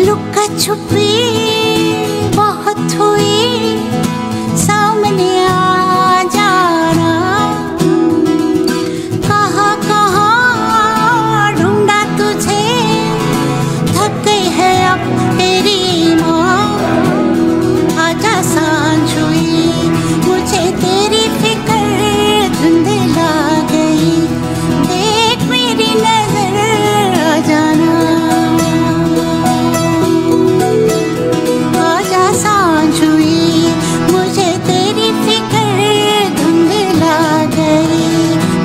लुका छुपी बहुत हुई, सामने आ जाना। कहाँ कहाँ ढूंढा तुझे, थक गई है अब तेरी माँ। आजा सांझ हुई, मुझे तेरी फिक्र धुंधला गई, देख मेरी नजर आ जाना। आजा सांझ हुई, मुझे तेरी फिक्र धुंधला गई,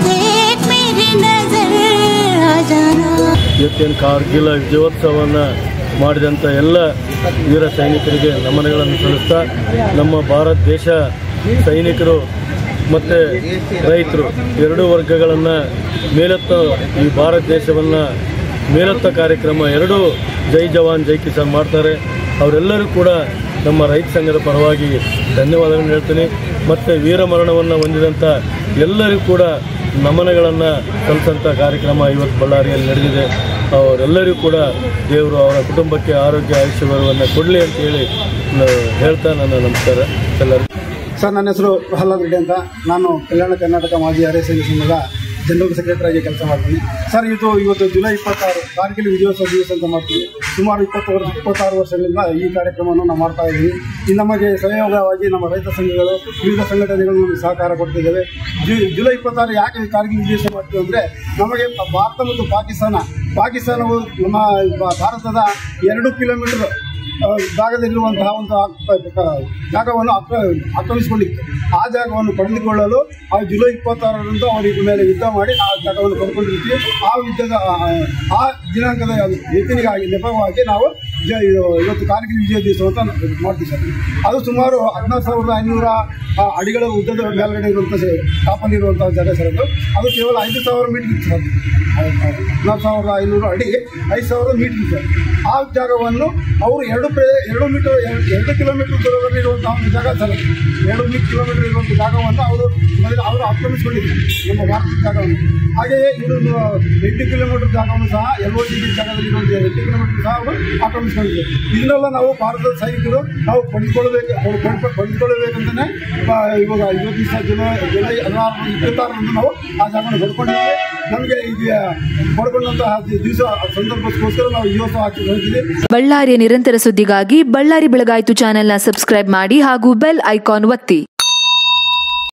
देख मेरी नजर आ जाना। ಇವತ್ತಿನ ಕಾರ್ಗಿಲ್ ವಿಜಯೋತ್ಸವವನ್ನು ಮಾಡಿದಂಥ ಎಲ್ಲ ವೀರ ಸೈನಿಕರಿಗೆ ನಮನಗಳನ್ನು ಸಲ್ಲಿಸ್ತಾ, ನಮ್ಮ ಭಾರತ ದೇಶ ಸೈನಿಕರು ಮತ್ತು ರೈತರು ಎರಡೂ ವರ್ಗಗಳನ್ನು ಮೇಲೆತ್ತ ಈ ಭಾರತ ದೇಶವನ್ನು ಮೇಲೆತ್ತ ಕಾರ್ಯಕ್ರಮ ಎರಡೂ ಜೈ ಜವಾನ್ ಜೈ ಕಿಸಾನ್ ಮಾಡ್ತಾರೆ. ಅವರೆಲ್ಲರೂ ಕೂಡ ನಮ್ಮ ರೈತ ಸಂಘದ ಪರವಾಗಿ ಧನ್ಯವಾದಗಳನ್ನು ಹೇಳ್ತೀನಿ. ಮತ್ತು ವೀರಮರಣವನ್ನು ಹೊಂದಿದಂಥ ಎಲ್ಲರಿಗೂ ಕೂಡ ನಮನಗಳನ್ನು ಸಲ್ಲಿಸೋಂಥ ಕಾರ್ಯಕ್ರಮ ಇವತ್ತು ಬಳ್ಳಾರಿಯಲ್ಲಿ ನಡೆದಿದೆ. ಅವರೆಲ್ಲರಿಗೂ ಕೂಡ ದೇವರು ಅವರ ಕುಟುಂಬಕ್ಕೆ ಆರೋಗ್ಯ ಆಯುಷ್ಯವನ್ನು ಕೊಡಲಿ ಅಂತ ಹೇಳಿ ಹೇಳ್ತಾ ನನ್ನ ನಮಸ್ಕಾರ ಎಲ್ಲರಿಗೂ. ಸರ್, ನನ್ನ ಹೆಸರು ಪ್ರಹ್ಲಾದ್ ರೆಡ್ಡಿ ಅಂತ. ನಾನು ಕಲ್ಯಾಣ ಕರ್ನಾಟಕ ಮಾಜಿ ಆರ್ಎಸ್ಎಸ್ ಸಂಘದ ಜನರಲ್ ಸೆಕ್ರೆಟರಿ ಆಗಿ ಕೆಲಸ ಮಾಡ್ತೀನಿ. ಸರ್, ಇವತ್ತು ಜುಲೈ 26 ಕಾರ್ಗಿಲ್ ವಿಜಯೋತ್ಸವ ದಿವಸ ಅಂತ ಮಾಡ್ತೀವಿ. ಸುಮಾರು 26 ವರ್ಷಗಳಿಂದ ಈ ಕಾರ್ಯಕ್ರಮವನ್ನು ನಾವು ಮಾಡ್ತಾ ಇದ್ದೀವಿ. ಈ ನಮಗೆ ಸಹಯೋಗವಾಗಿ ನಮ್ಮ ರೈತ ಸಂಘಗಳು, ವಿವಿಧ ಸಂಘಟನೆಗಳು ನಮಗೆ ಸಹಕಾರ ಕೊಡ್ತಿದ್ದೇವೆ. ಜುಲೈ 26 ಯಾಕೆ ಕಾರ್ಗಿಲ್ ವಿಜಯೋತ್ಸವ ಮಾಡ್ತೀವಿ ಅಂದರೆ, ನಮಗೆ ಭಾರತ ಮತ್ತು ಪಾಕಿಸ್ತಾನವು ನಮ್ಮ ಭಾರತದ 2 ಕಿಲೋಮೀಟರ್ ಜಾಗದಲ್ಲಿರುವಂತಹ ಒಂದು ಜಾಗವನ್ನು ಆಕ್ರಮಿಸಿಕೊಂಡಿತ್ತು. ಆ ಜಾಗವನ್ನು ಪಡೆದುಕೊಳ್ಳಲು ಆ ಜುಲೈ 26ರಂದು ಅವರ ಮೇಲೆ ಯುದ್ಧ ಮಾಡಿ ಆ ಜಾಗವನ್ನು ಪಡ್ಕೊಂಡಿರ್ತೀವಿ. ಆ ದಿನಾಂಕದ ನೆಪವಾಗಿ ನಾವು ಇವತ್ತು ಕಾರ್ಗಿಲ್ ವಿಜಯ ದಿವಸ ಅಂತ ಮಾಡ್ತೀವಿ ಸರ್. ಅದು ಸುಮಾರು 16,500 ಅಡಿಗಳ ಉದ್ದದ ಮೇಲ್ಗಡೆ ಇರುವಂಥ ತಾಪನಿರುವಂಥ ಜಾಗ ಸರ್. ಅದು ಕೇವಲ 5,000 ಮೀಟರ್ ಸರ್. 14,500 ಅಡಿ 5,000 ಮೀಟರ್ ಸರ್. ಆ ಜಾಗವನ್ನು ಅವರು 2 ಕಿಲೋಮೀಟರ್ ದೂರದಲ್ಲಿರುವಂತಹ ಒಂದು ಜಾಗ ಸರ್. 2 ಕಿಲೋಮೀಟರ್ ಇರುವಂಥ ಜಾಗವನ್ನು ಅವರು ಆಕ್ರಮಿಸಿಕೊಂಡಿದ್ದಾರೆ, ನಮ್ಮ ಭಾರತದ ಜಾಗವನ್ನು. ಹಾಗೆಯೇ ಇದು 8 ಕಿಲೋಮೀಟರ್ ಜಾಗವನ್ನು ಸಹ LOC ಜಾಗದಲ್ಲಿರುವಂಥ 8 ಕಿಲೋಮೀಟರ್ ಸಹ ಅವರು ಆಕ್ರಮಿಸಿಕೊಂಡಿದ್ದಾರೆ. ಇದನ್ನೆಲ್ಲ ನಾವು ಭಾರತದ ಸೈನಿಕರು ನಾವು ಪಡೆದುಕೊಳ್ಳಬೇಕಂತಲೇ ಇವಾಗ ಇವತ್ತು ದಿವಸ ಜುಲೈ 26ರಂದು ನಾವು ಆ ಜಾಗವನ್ನು ಪಡ್ಕೊಂಡಿದ್ದೀವಿ. ನಮಗೆ ಈಗ ಪಡ್ಕೊಂಡಂತಹ ದಿವಸ ಸಂದರ್ಭಕ್ಕೋಸ್ಕರ ನಾವು ಈ ದಿವಸ ಹಾಕಿ ಹೋಗ್ತೀವಿ. ಬಳ್ಳಾರಿಯ ನಿರಂತರ ಸುದ್ದಿಗಾಗಿ ಬಳ್ಳಾರಿ ಬೆಳಗಾಯಿತು ಚಾನೆಲ್ನ ಸಬ್ಸ್ಕ್ರೈಬ್ ಮಾಡಿ ಹಾಗೂ ಬೆಲ್ ಐಕಾನ್ ಒತ್ತಿ.